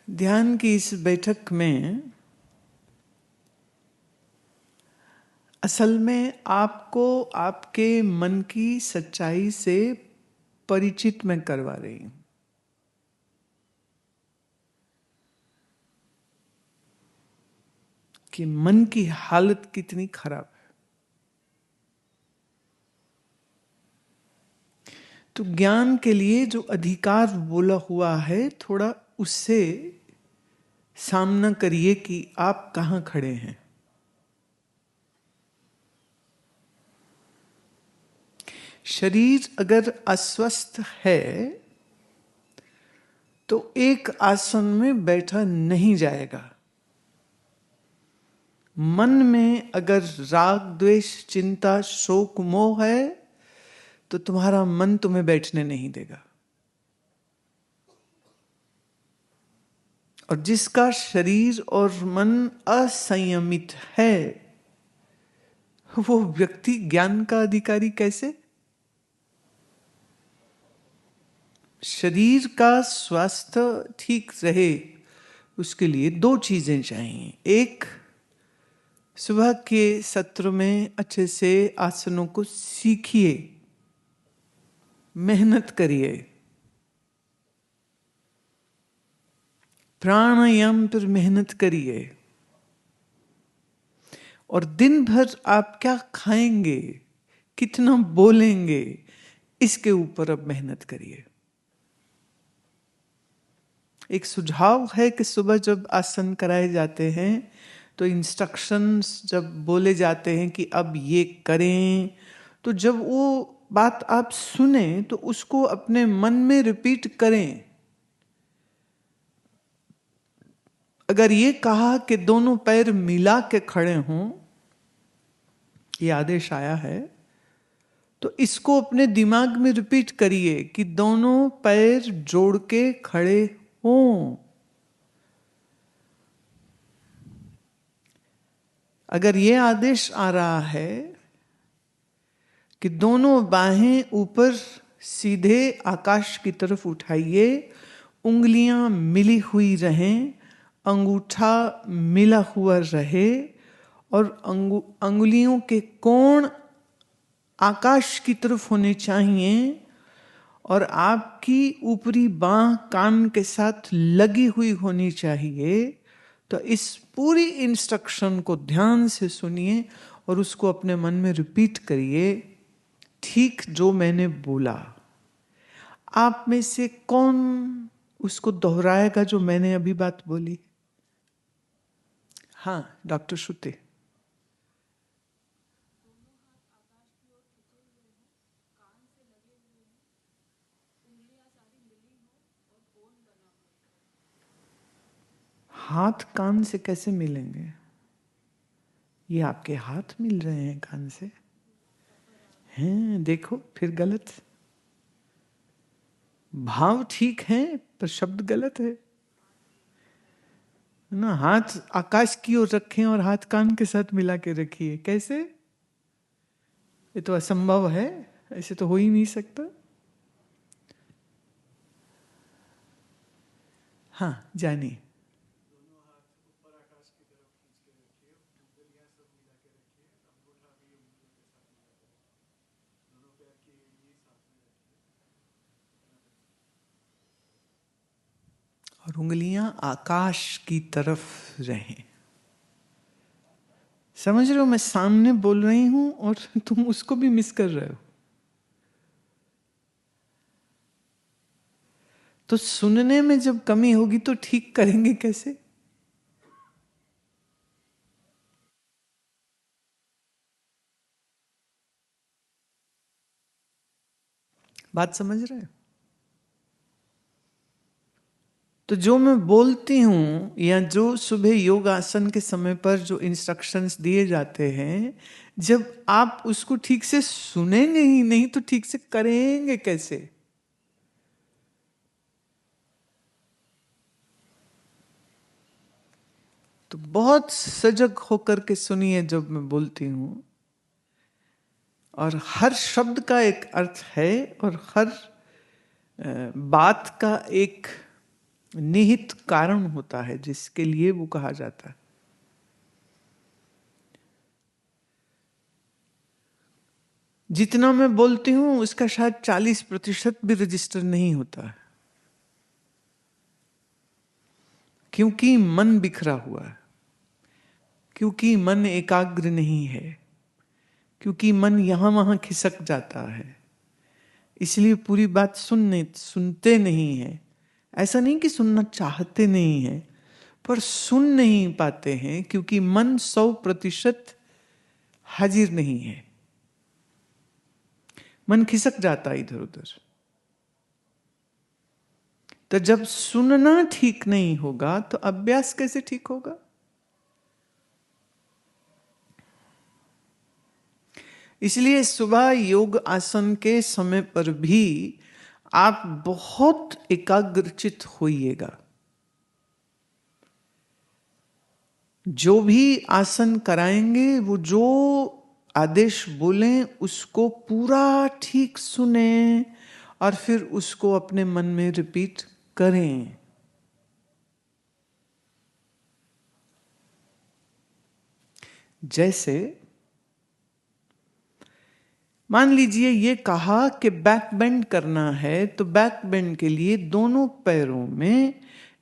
ध्यान की इस बैठक में असल में आपको आपके मन की सच्चाई से परिचित मैं करवा रही हूं कि मन की हालत कितनी खराब है। तो ज्ञान के लिए जो अधिकार बोला हुआ है, थोड़ा उससे सामना करिए कि आप कहां खड़े हैं। शरीर अगर अस्वस्थ है तो एक आसन में बैठा नहीं जाएगा। मन में अगर राग द्वेष चिंता शोक मोह है तो तुम्हारा मन तुम्हें बैठने नहीं देगा। और जिसका शरीर और मन असंयमित है वो व्यक्ति ज्ञान का अधिकारी कैसे? शरीर का स्वास्थ्य ठीक रहे उसके लिए दो चीजें चाहिए। एक, सुबह के सत्र में अच्छे से आसनों को सीखिए, मेहनत करिए, प्राणायाम पर मेहनत करिए, और दिन भर आप क्या खाएंगे, कितना बोलेंगे, इसके ऊपर अब मेहनत करिए। एक सुझाव है कि सुबह जब आसन कराए जाते हैं तो इंस्ट्रक्शंस जब बोले जाते हैं कि अब ये करें, तो जब वो बात आप सुने तो उसको अपने मन में रिपीट करें। अगर ये कहा कि दोनों पैर मिला के खड़े हों, ये आदेश आया है, तो इसको अपने दिमाग में रिपीट करिए कि दोनों पैर जोड़ के खड़े हों। अगर ये आदेश आ रहा है कि दोनों बाहें ऊपर सीधे आकाश की तरफ उठाइए, उंगलियां मिली हुई रहें, अंगूठा मिला हुआ रहे और अंगुलियों के कोण आकाश की तरफ होने चाहिए, और आपकी ऊपरी बांह कान के साथ लगी हुई होनी चाहिए। तो इस पूरी इंस्ट्रक्शन को ध्यान से सुनिए और उसको अपने मन में रिपीट करिए, ठीक जो मैंने बोला। आप में से कौन उसको दोहराएगा जो मैंने अभी बात बोली? हाँ, डॉक्टर श्रुति। हाथ कान से कैसे मिलेंगे? ये आपके हाथ मिल रहे हैं कान से? हैं, देखो फिर गलत। भाव ठीक है पर शब्द गलत है ना। हाथ आकाश की ओर रखें और हाथ कान के साथ मिला के रखिए, कैसे? ये तो असंभव है, ऐसे तो हो ही नहीं सकता। हाँ, जानिए। और उंगलियां आकाश की तरफ रहें। समझ रहे हो, मैं सामने बोल रही हूं और तुम उसको भी मिस कर रहे हो। तो सुनने में जब कमी होगी तो ठीक करेंगे कैसे? बात समझ रहे हो? तो जो मैं बोलती हूं या जो सुबह योग आसन के समय पर जो इंस्ट्रक्शंस दिए जाते हैं, जब आप उसको ठीक से सुनेंगे ही नहीं तो ठीक से करेंगे कैसे? तो बहुत सजग होकर के सुनिए जब मैं बोलती हूं, और हर शब्द का एक अर्थ है और हर बात का एक निहित कारण होता है जिसके लिए वो कहा जाता है। जितना मैं बोलती हूं उसका शायद 40% भी रजिस्टर नहीं होता है, क्योंकि मन बिखरा हुआ है, क्योंकि मन एकाग्र नहीं है, क्योंकि मन यहां वहां खिसक जाता है, इसलिए पूरी बात सुनते नहीं है। ऐसा नहीं कि सुनना चाहते नहीं है, पर सुन नहीं पाते हैं क्योंकि मन 100% हाजिर नहीं है। मन खिसक जाता है इधर उधर। तो जब सुनना ठीक नहीं होगा तो अभ्यास कैसे ठीक होगा? इसलिए सुबह योग आसन के समय पर भी आप बहुत एकाग्रचित होइएगा। जो भी आसन कराएंगे वो जो आदेश बोलें उसको पूरा ठीक सुने और फिर उसको अपने मन में रिपीट करें। जैसे मान लीजिए ये कहा कि बैक बेंड करना है, तो बैक बेंड के लिए दोनों पैरों में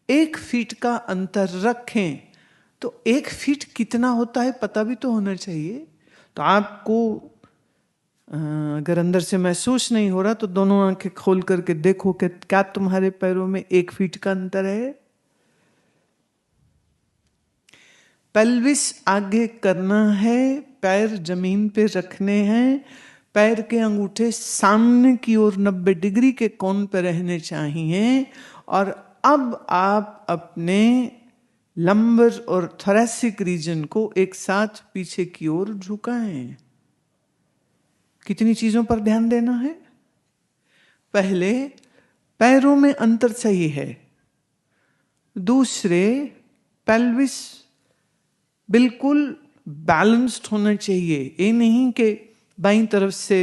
1 फीट का अंतर रखें। तो 1 फीट कितना होता है पता भी तो होना चाहिए। तो आपको अगर अंदर से महसूस नहीं हो रहा तो दोनों आंखें खोल करके देखो कि क्या तुम्हारे पैरों में 1 फीट का अंतर है। पेल्विस आगे करना है, पैर जमीन पे रखने हैं, पैर के अंगूठे सामने की ओर 90 डिग्री के कोण पर रहने चाहिए। और अब आप अपने लंबर और थोरैसिक रीजन को एक साथ पीछे की ओर झुकाएं। कितनी चीजों पर ध्यान देना है? पहले पैरों में अंतर सही है, दूसरे पेल्विस बिल्कुल बैलेंस्ड होना चाहिए। ये नहीं कि बाईं तरफ से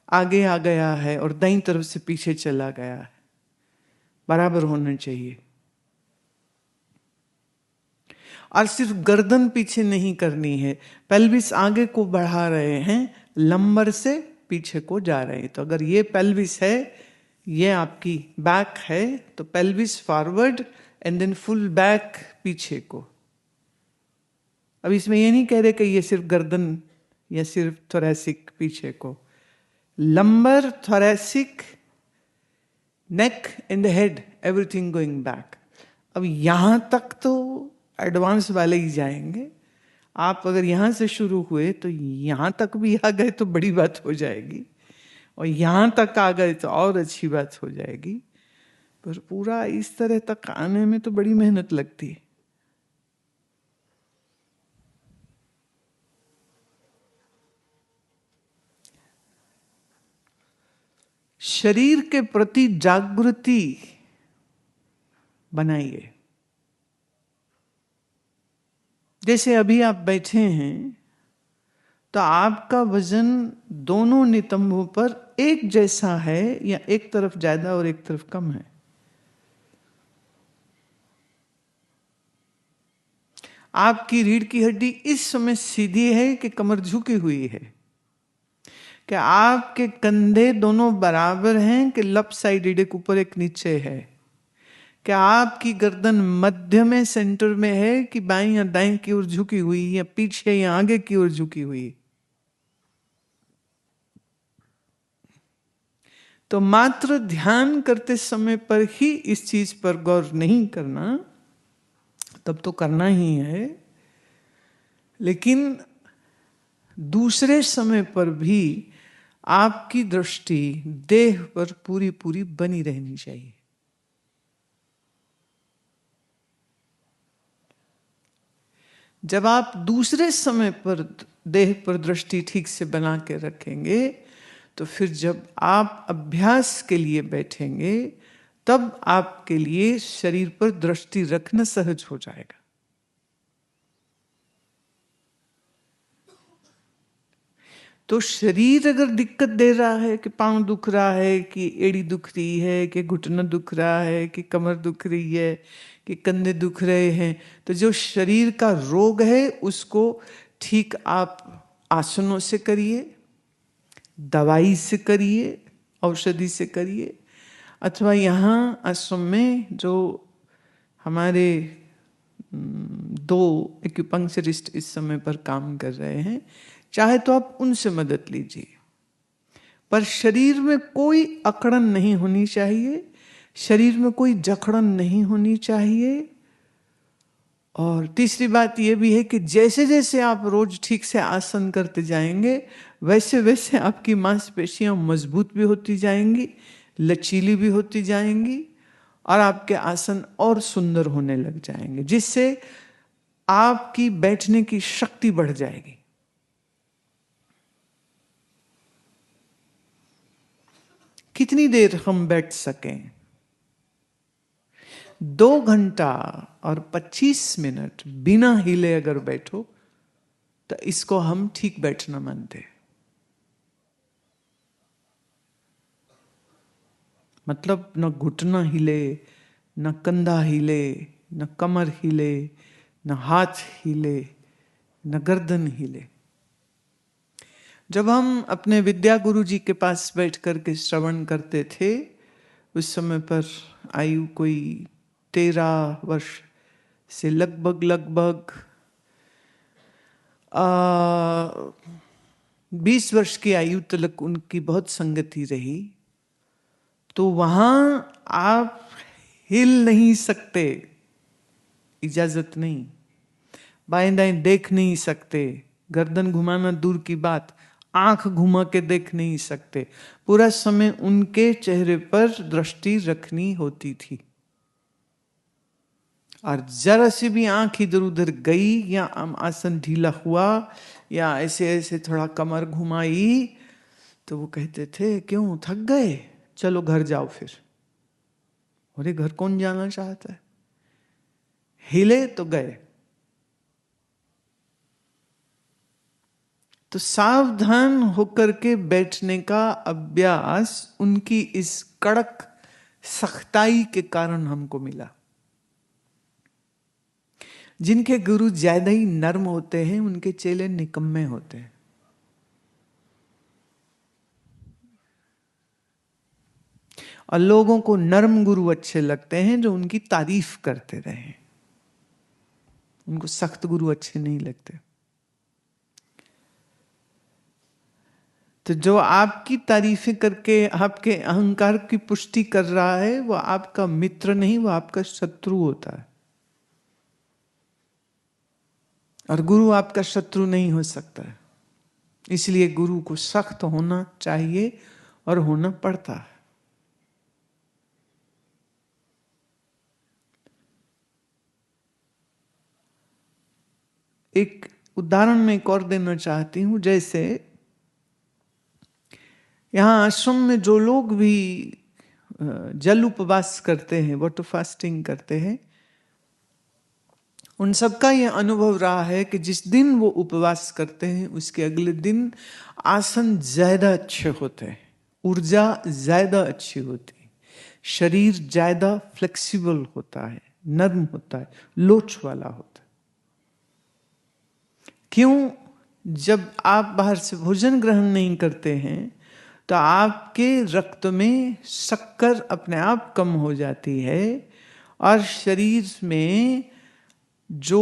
आगे आ गया है और दाईं तरफ से पीछे चला गया है, बराबर होना चाहिए। और सिर्फ गर्दन पीछे नहीं करनी है, पेल्विस आगे को बढ़ा रहे हैं, लंबर से पीछे को जा रहे हैं। तो अगर ये पेल्विस है, ये आपकी बैक है, तो pelvis forward and then full back पीछे को। अब इसमें ये नहीं कह रहे कि ये सिर्फ गर्दन या सिर्फ थोरैसिक पीछे को, lumbar, thoracic, neck and head, everything going back. अब यहां तक तो एडवांस वाले ही जाएंगे। आप अगर यहां से शुरू हुए तो यहां तक भी आ गए तो बड़ी बात हो जाएगी, और यहां तक आ गए तो और अच्छी बात हो जाएगी। पर पूरा इस तरह तक आने में तो बड़ी मेहनत लगती है। शरीर के प्रति जागृति बनाइए। जैसे अभी आप बैठे हैं तो आपका वजन दोनों नितंबों पर एक जैसा है या एक तरफ ज्यादा और एक तरफ कम है? आपकी रीढ़ की हड्डी इस समय सीधी है कि कमर झुकी हुई है? क्या आपके कंधे दोनों बराबर हैं कि लेफ्ट साइडेड, एक ऊपर एक नीचे है? क्या आपकी गर्दन मध्य में, सेंटर में है कि बाईं या दाईं की ओर झुकी हुई, या पीछे या आगे की ओर झुकी हुई? तो मात्र ध्यान करते समय पर ही इस चीज पर गौर नहीं करना, तब तो करना ही है, लेकिन दूसरे समय पर भी आपकी दृष्टि देह पर पूरी पूरी बनी रहनी चाहिए। जब आप दूसरे समय पर देह पर दृष्टि ठीक से बना के रखेंगे, तो फिर जब आप अभ्यास के लिए बैठेंगे तब आपके लिए शरीर पर दृष्टि रखना सहज हो जाएगा। तो शरीर अगर दिक्कत दे रहा है कि पाँव दुख रहा है, कि एड़ी दुख रही है, कि घुटना दुख रहा है, कि कमर दुख रही है, कि कंधे दुख रहे हैं, तो जो शरीर का रोग है उसको ठीक आप आसनों से करिए, दवाई से करिए, औषधि से करिए, अथवा यहाँ आश्रम में जो हमारे 2 एक्यूपंक्चरिस्ट इस समय पर काम कर रहे हैं, चाहे तो आप उनसे मदद लीजिए। पर शरीर में कोई अकड़न नहीं होनी चाहिए, शरीर में कोई जकड़न नहीं होनी चाहिए। और तीसरी बात यह भी है कि जैसे जैसे आप रोज ठीक से आसन करते जाएंगे, वैसे वैसे आपकी मांसपेशियां मजबूत भी होती जाएंगी, लचीली भी होती जाएंगी, और आपके आसन और सुंदर होने लग जाएंगे, जिससे आपकी बैठने की शक्ति बढ़ जाएगी। कितनी देर हम बैठ सकें? 2 घंटा और 25 मिनट बिना हिले अगर बैठो तो इसको हम ठीक बैठना मानते हैं। मतलब न घुटना हिले, न कंधा हिले, न कमर हिले, न हाथ हिले, न गर्दन हिले। जब हम अपने विद्या गुरु जी के पास बैठ करके श्रवण करते थे, उस समय पर आयु कोई 13 वर्ष से लगभग 20 वर्ष की आयु तक उनकी बहुत संगति रही। तो वहां आप हिल नहीं सकते, इजाजत नहीं, बाएं दाएं देख नहीं सकते, गर्दन घुमाना दूर की बात, आंख घुमा के देख नहीं सकते। पूरा समय उनके चेहरे पर दृष्टि रखनी होती थी, और जरा सी भी आंख इधर उधर गई या आसन ढीला हुआ या ऐसे ऐसे थोड़ा कमर घुमाई तो वो कहते थे, क्यों थक गए, चलो घर जाओ फिर। अरे घर कौन जाना चाहता है? हिले तो गए। तो सावधान होकर के बैठने का अभ्यास उनकी इस कड़क सख्ताई के कारण हमको मिला। जिनके गुरु ज्यादा ही नर्म होते हैं उनके चेले निकम्मे होते हैं। और लोगों को नर्म गुरु अच्छे लगते हैं जो उनकी तारीफ करते रहे, उनको सख्त गुरु अच्छे नहीं लगते। तो जो आपकी तारीफें करके आपके अहंकार की पुष्टि कर रहा है वो आपका मित्र नहीं, वो आपका शत्रु होता है। और गुरु आपका शत्रु नहीं हो सकता है। इसलिए गुरु को सख्त होना चाहिए और होना पड़ता है। एक उदाहरण मैं एक और देना चाहती हूं। जैसे यहां आश्रम में जो लोग भी जल उपवास करते हैं, वाटर फास्टिंग करते हैं, उन सबका यह अनुभव रहा है कि जिस दिन वो उपवास करते हैं उसके अगले दिन आसन ज्यादा अच्छे होते हैं, ऊर्जा ज्यादा अच्छी होती है, शरीर ज्यादा फ्लेक्सिबल होता है, नर्म होता है, लोच वाला होता है। क्यों? जब आप बाहर से भोजन ग्रहण नहीं करते हैं तो आपके रक्त में शक्कर अपने आप कम हो जाती है, और शरीर में जो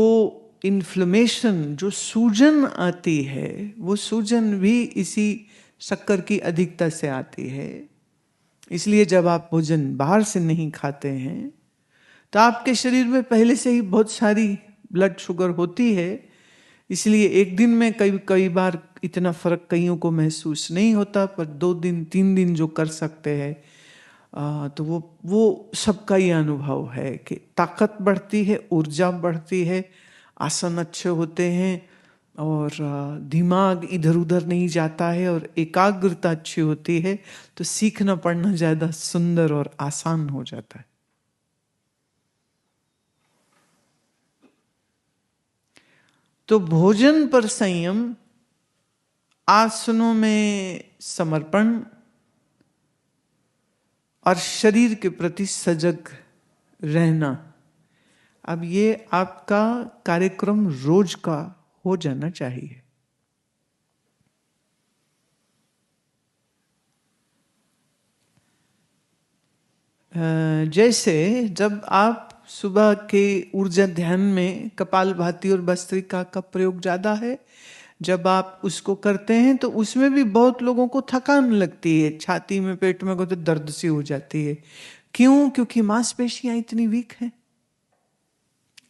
इन्फ्लेमेशन, जो सूजन आती है, वो सूजन भी इसी शक्कर की अधिकता से आती है। इसलिए जब आप भोजन बाहर से नहीं खाते हैं तो आपके शरीर में पहले से ही बहुत सारी ब्लड शुगर होती है। इसलिए एक दिन में कई बार इतना फर्क कईयों को महसूस नहीं होता, पर 2 दिन 3 दिन जो कर सकते हैं तो वो सबका ये अनुभव है कि ताकत बढ़ती है, ऊर्जा बढ़ती है, आसन अच्छे होते हैं, और दिमाग इधर उधर नहीं जाता है, और एकाग्रता अच्छी होती है, तो सीखना पढ़ना ज्यादा सुंदर और आसान हो जाता है। तो भोजन पर संयम आसनों में समर्पण और शरीर के प्रति सजग रहना, अब ये आपका कार्यक्रम रोज का हो जाना चाहिए। जैसे जब आप सुबह के ऊर्जा ध्यान में कपालभाति और भस्त्रिका का प्रयोग ज्यादा है, जब आप उसको करते हैं तो उसमें भी बहुत लोगों को थकान लगती है, छाती में पेट में को तो दर्द सी हो जाती है। क्यों? क्योंकि मांसपेशियां इतनी वीक हैं,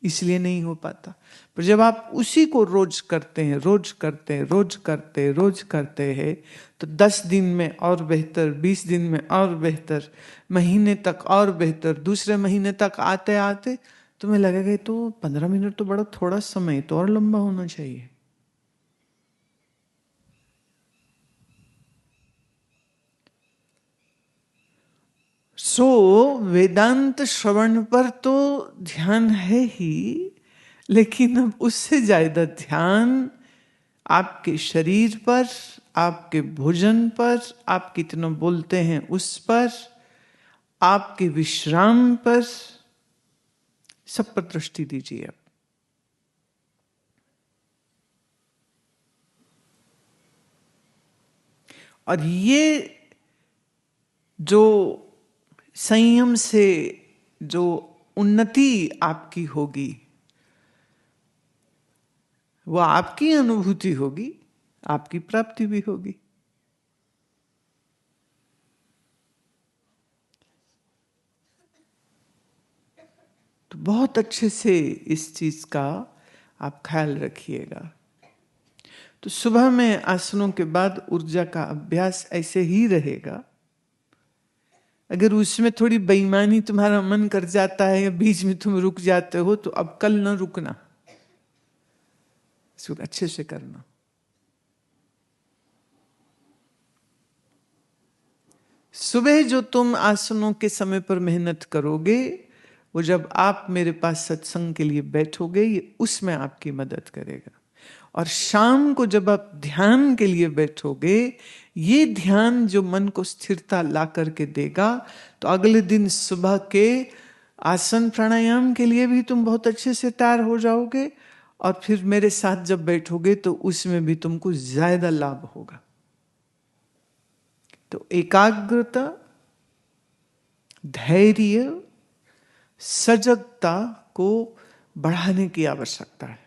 इसलिए नहीं हो पाता। पर जब आप उसी को रोज करते हैं, रोज करते हैं, रोज करते हैं, तो 10 दिन में और बेहतर, 20 दिन में और बेहतर, महीने तक और बेहतर, दूसरे महीने तक आते आते तुम्हें लगेगा तो 15 मिनट तो बड़ा थोड़ा समय, तो और लंबा होना चाहिए। वेदांत श्रवण पर तो ध्यान है ही, लेकिन अब उससे ज्यादा ध्यान आपके शरीर पर, आपके भोजन पर, आप कितना बोलते हैं उस पर, आपके विश्राम पर, सब पर दृष्टि दीजिए आप। और ये जो संयम से जो उन्नति आपकी होगी, वो आपकी अनुभूति होगी, आपकी प्राप्ति भी होगी। तो बहुत अच्छे से इस चीज का आप ख्याल रखिएगा। तो सुबह में आसनों के बाद ऊर्जा का अभ्यास ऐसे ही रहेगा। अगर उसमें थोड़ी बेईमानी तुम्हारा मन कर जाता है या बीच में तुम रुक जाते हो, तो अब कल न रुकना, इसको अच्छे से करना। सुबह जो तुम आसनों के समय पर मेहनत करोगे, वो जब आप मेरे पास सत्संग के लिए बैठोगे, ये उसमें आपकी मदद करेगा। और शाम को जब आप ध्यान के लिए बैठोगे, ये ध्यान जो मन को स्थिरता ला करके देगा, तो अगले दिन सुबह के आसन प्राणायाम के लिए भी तुम बहुत अच्छे से तैयार हो जाओगे। और फिर मेरे साथ जब बैठोगे तो उसमें भी तुमको ज्यादा लाभ होगा। तो एकाग्रता, धैर्य, सजगता को बढ़ाने की आवश्यकता है।